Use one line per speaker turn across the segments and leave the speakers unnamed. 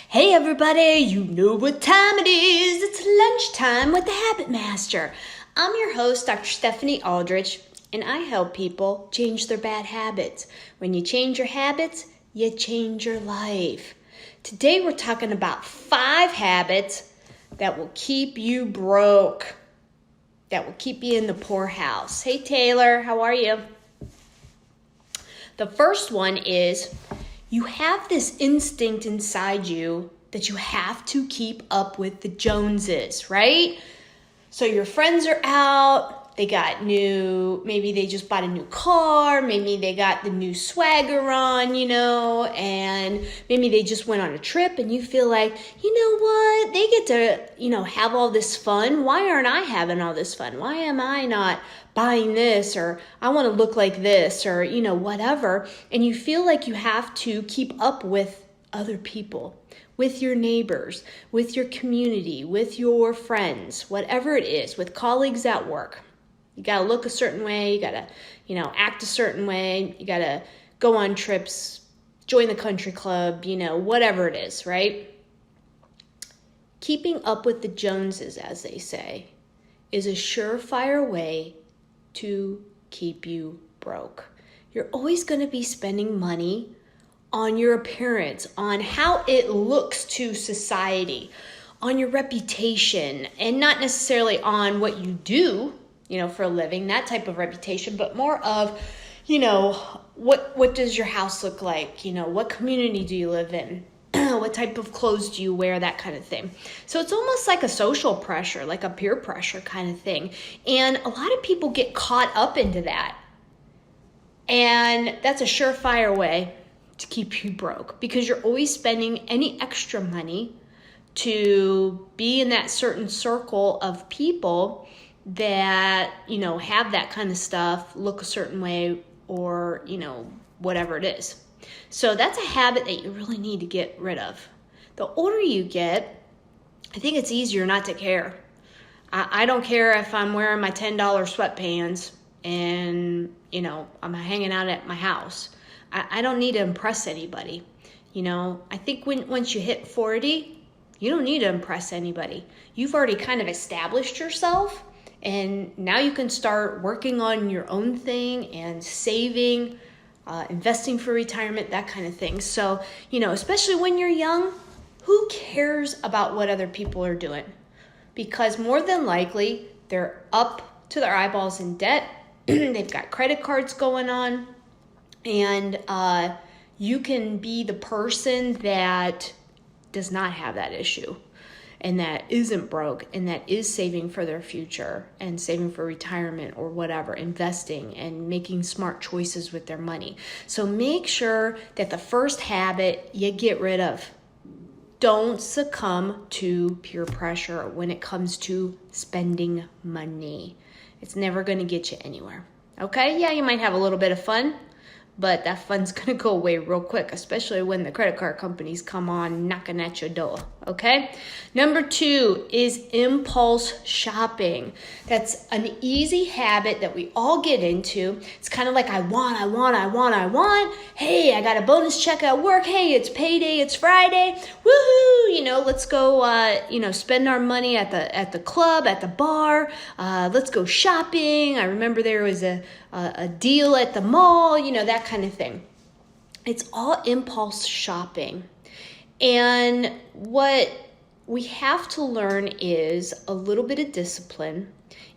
Hey everybody, you know what time it is. It's lunchtime with the Habit Master. I'm your host, Dr. Stephanie Aldrich, and I help people change their bad habits. When you change your habits, you change your life. Today we're talking about 5 habits that will keep you broke, that will keep you in the poorhouse. Hey Taylor, how are you? The first one is you have this instinct inside you that you have to keep up with the Jonses, right? So your friends are out, maybe they just bought a new car, maybe they got the new swagger on, and maybe they just went on a trip and you feel like, you know what, they get to, have all this fun. Why aren't I having all this fun? Why am I not buying this, or I want to look like this, or, whatever. And you feel like you have to keep up with other people, with your neighbors, with your community, with your friends, whatever it is, with colleagues at work. You got to look a certain way. You got to, act a certain way. You got to go on trips, join the country club, whatever it is, right? Keeping up with the Joneses, as they say, is a surefire way to keep you broke. You're always going to be spending money on your appearance, on how it looks to society, on your reputation, and not necessarily on what you do, for a living, that type of reputation, but more of, what does your house look like? What community do you live in? What type of clothes do you wear? That kind of thing. So it's almost like a social pressure, like a peer pressure kind of thing. And a lot of people get caught up into that. And that's a surefire way to keep you broke, because you're always spending any extra money to be in that certain circle of people that, have that kind of stuff, look a certain way, or, whatever it is. So that's a habit that you really need to get rid of. The older you get, I think it's easier not to care. I don't care if I'm wearing my $10 sweatpants and, I'm hanging out at my house. I don't need to impress anybody. I think once you hit 40, you don't need to impress anybody. You've already kind of established yourself, and now you can start working on your own thing and saving, investing for retirement, that kind of thing. So, especially when you're young, who cares about what other people are doing? Because more than likely, they're up to their eyeballs in debt. They've got credit cards going on. And you can be the person that does not have that issue, and that isn't broke, and that is saving for their future and saving for retirement or whatever, investing and making smart choices with their money. So make sure that the first habit you get rid of. Don't succumb to peer pressure when it comes to spending money. It's never going to get you anywhere. Okay? Yeah, you might have a little bit of fun, but that fun's going to go away real quick, especially when the credit card companies come on knocking at your door, okay? Number 2 is impulse shopping. That's an easy habit that we all get into. It's kind of like I want. Hey, I got a bonus check at work. Hey, it's payday. It's Friday. Woohoo! Let's go, spend our money at the club, at the bar. Let's go shopping. I remember there was a deal at the mall, that kind of thing. It's all impulse shopping. And what we have to learn is a little bit of discipline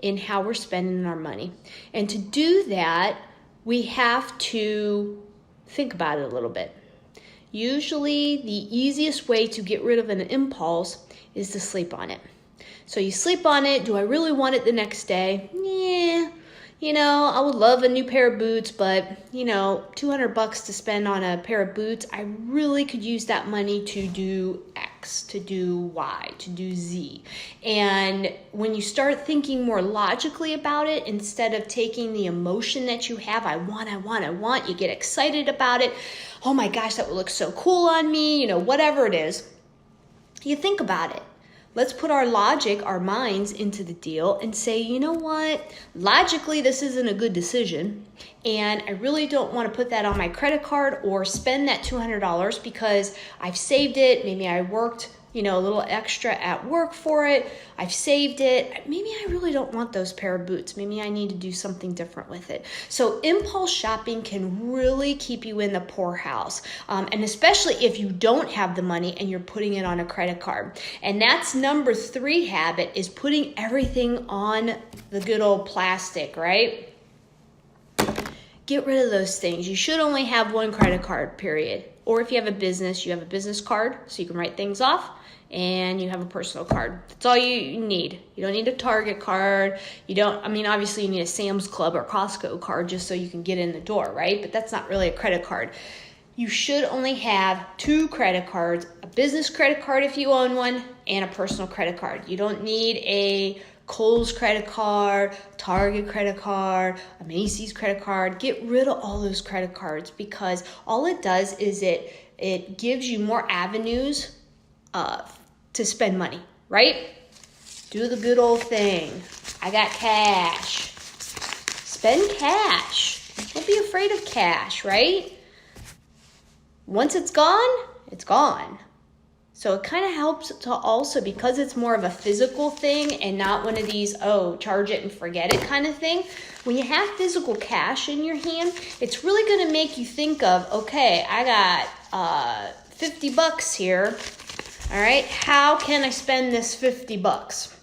in how we're spending our money. And to do that, we have to think about it a little bit. Usually, the easiest way to get rid of an impulse is to sleep on it. So you sleep on it. Do I really want it the next day? Yeah. I would love a new pair of boots, but, $200 to spend on a pair of boots, I really could use that money to do X, to do Y, to do Z. And when you start thinking more logically about it, instead of taking the emotion that you have, I want, you get excited about it. Oh my gosh, that would look so cool on me, whatever it is. You think about it. let's put our logic, our minds into the deal and say, you know what? Logically, this isn't a good decision. And I really don't want to put that on my credit card or spend that $200 because I've saved it. Maybe I worked, a little extra at work for it. I've saved it. Maybe I really don't want those pair of boots. Maybe I need to do something different with it. So impulse shopping can really keep you in the poorhouse. And especially if you don't have the money and you're putting it on a credit card. And that's number 3 habit, is putting everything on the good old plastic, right? Get rid of those things. You should only have one credit card, period. Or if you have a business, you have a business card so you can write things off, and you have a personal card. That's all you need. You don't need a Target card. Obviously you need a Sam's Club or Costco card just so you can get in the door, right? But that's not really a credit card. You should only have 2 credit cards, a business credit card if you own one, and a personal credit card. You don't need a Kohl's credit card, Target credit card, a Macy's credit card. Get rid of all those credit cards, because all it does is it gives you more avenues to spend money, right? Do the good old thing. I got cash. Spend cash. Don't be afraid of cash, right? Once it's gone, it's gone. So it kind of helps to also, because it's more of a physical thing and not one of these, charge it and forget it kind of thing. When you have physical cash in your hand, it's really going to make you think of, okay, I got $50 here. All right, how can I spend this $50?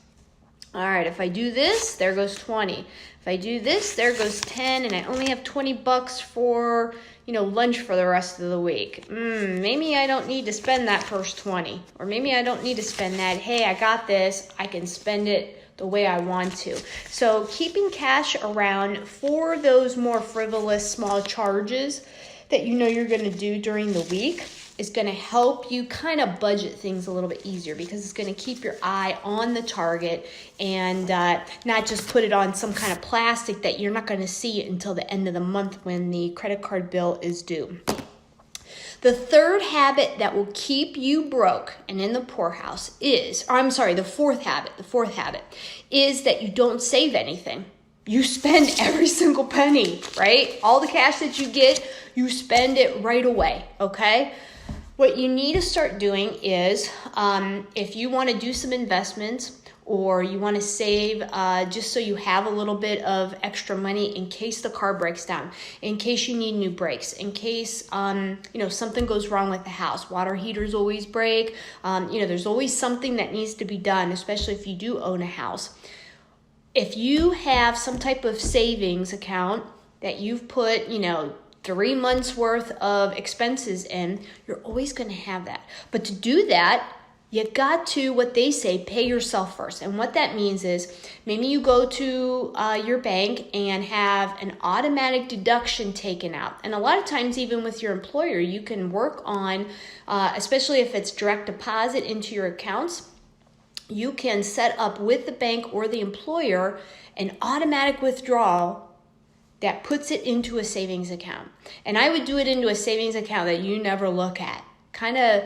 All right, if I do this, there goes 20. If I do this, there goes 10, and I only have $20 for, lunch for the rest of the week. Maybe I don't need to spend that first 20, or maybe I don't need to spend that. Hey, I got this. I can spend it the way I want to. So keeping cash around for those more frivolous small charges that you're going to do during the week is going to help you kind of budget things a little bit easier, because it's going to keep your eye on the target and not just put it on some kind of plastic that you're not going to see until the end of the month when the credit card bill is due. The third habit that will keep you broke and in the poorhouse the fourth habit is that you don't save anything. You spend every single penny, right? All the cash that you get, you spend it right away, okay? What you need to start doing is, if you want to do some investments or you want to save just so you have a little bit of extra money in case the car breaks down, in case you need new brakes, in case something goes wrong with the house. Water heaters always break. There's always something that needs to be done, especially if you do own a house. If you have some type of savings account that you've put, 3 months worth of expenses in, you're always going to have that. But to do that, you got to, what they say, pay yourself first. And what that means is maybe you go to your bank and have an automatic deduction taken out. And a lot of times, even with your employer, you can work on, especially if it's direct deposit into your accounts, you can set up with the bank or the employer an automatic withdrawal that puts it into a savings account. And I would do it into a savings account that you never look at. Kind of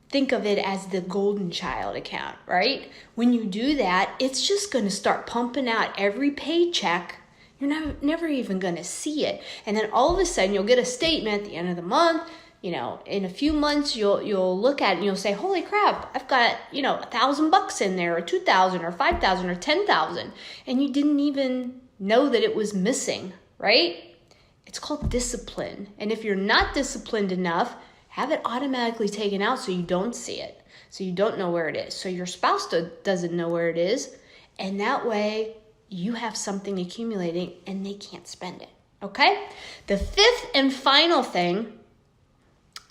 think of it as the golden child account, right? When you do that, it's just going to start pumping out every paycheck. You're never even going to see it. And then all of a sudden, you'll get a statement at the end of the month. In a few months, you'll look at it and you'll say, holy crap, I've got, $1,000 in there, or 2,000 or 5,000 or 10,000. And you didn't even know that it was missing. Right? It's called discipline. And if you're not disciplined enough, have it automatically taken out so you don't see it. So you don't know where it is. So your spouse doesn't know where it is. And that way you have something accumulating and they can't spend it. Okay? The fifth and final thing,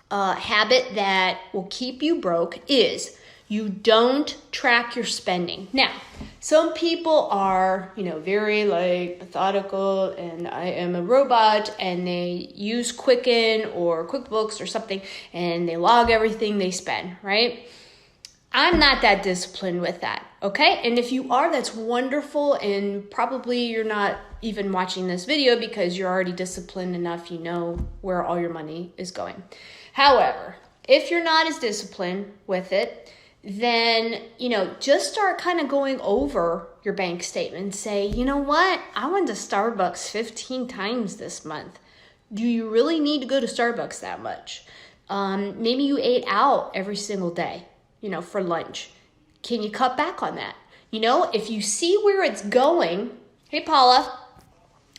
habit that will keep you broke is you don't track your spending. Now, some people are, very methodical, and I am a robot, and they use Quicken or QuickBooks or something, and they log everything they spend, right? I'm not that disciplined with that, okay? And if you are, that's wonderful, and probably you're not even watching this video because you're already disciplined enough, you know where all your money is going. However, if you're not as disciplined with it, then, just start kind of going over your bank statement and say, you know what? I went to Starbucks 15 times this month. Do you really need to go to Starbucks that much? Maybe you ate out every single day, for lunch. Can you cut back on that? If you see where it's going, hey, Paula,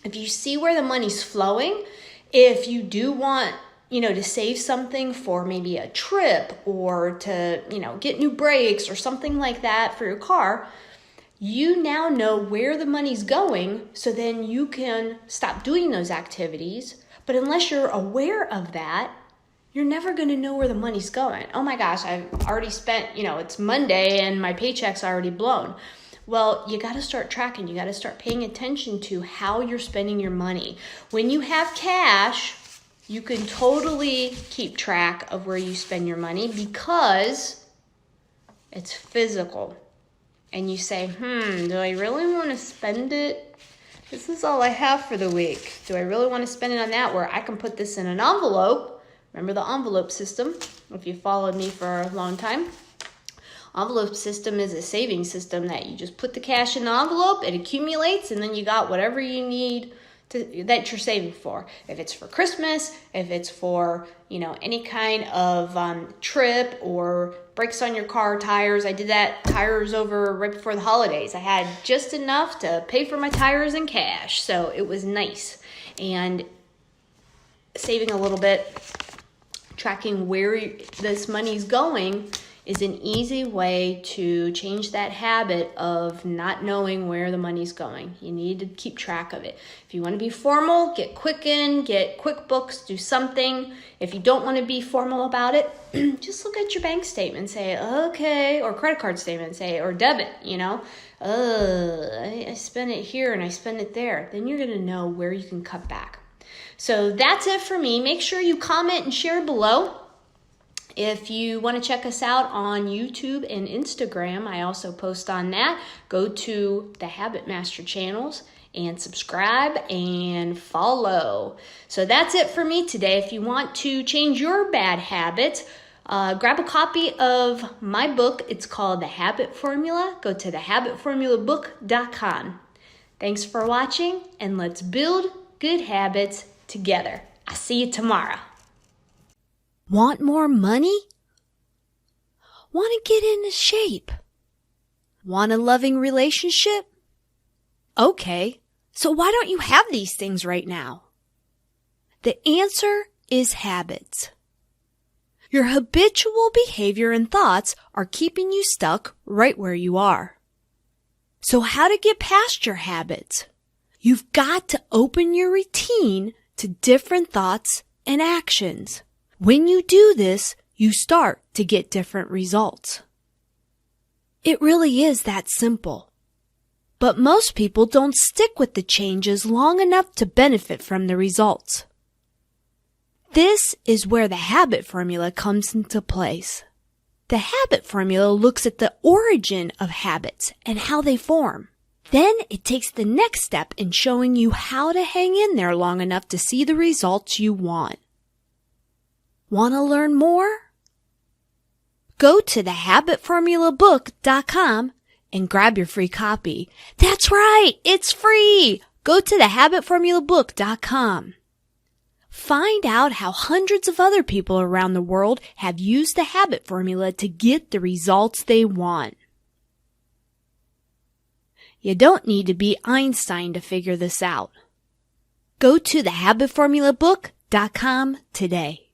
if you see where the money's flowing, if you do want, to save something for maybe a trip or to, get new brakes or something like that for your car, you now know where the money's going, so then you can stop doing those activities. But unless you're aware of that, you're never going to know where the money's going. Oh my gosh, I've already spent, it's Monday and my paycheck's already blown. Well, you got to start tracking. You got to start paying attention to how you're spending your money. When you have cash, you can totally keep track of where you spend your money because it's physical. And you say, do I really want to spend it? This is all I have for the week. Do I really want to spend it on that, where I can put this in an envelope? Remember the envelope system, if you followed me for a long time. Envelope system is a saving system that you just put the cash in the envelope, it accumulates, and then you got whatever you need that you're saving for. If it's for Christmas, if it's for, any kind of trip or brakes on your car, tires. I did that tires over right before the holidays. I had just enough to pay for my tires in cash, so it was nice. And saving a little bit, tracking where this money's going is an easy way to change that habit of not knowing where the money's going. You need to keep track of it. If you want to be formal, get Quicken, get QuickBooks, do something. If you don't want to be formal about it, just look at your bank statement and say, okay, or credit card statement and say, or debit, I spend it here and I spend it there. Then you're going to know where you can cut back. So that's it for me. Make sure you comment and share below. If you want to check us out on YouTube and Instagram, I also post on that. Go to the Habit Master channels and subscribe and follow. So that's it for me today. If you want to change your bad habits, grab a copy of my book. It's called The Habit Formula. Go to thehabitformulabook.com. Thanks for watching, and let's build good habits together. I'll see you tomorrow.
Want more money? Want to get into shape? Want a loving relationship? Okay, so why don't you have these things right now? The answer is habits. Your habitual behavior and thoughts are keeping you stuck right where you are. So how to get past your habits? You've got to open your routine to different thoughts and actions. When you do this, you start to get different results. It really is that simple. But most people don't stick with the changes long enough to benefit from the results. This is where the habit formula comes into place. The habit formula looks at the origin of habits and how they form. Then it takes the next step in showing you how to hang in there long enough to see the results you want. Want to learn more? Go to thehabitformulabook.com and grab your free copy. That's right, it's free! Go to thehabitformulabook.com. Find out how hundreds of other people around the world have used the habit formula to get the results they want. You don't need to be Einstein to figure this out. Go to thehabitformulabook.com today.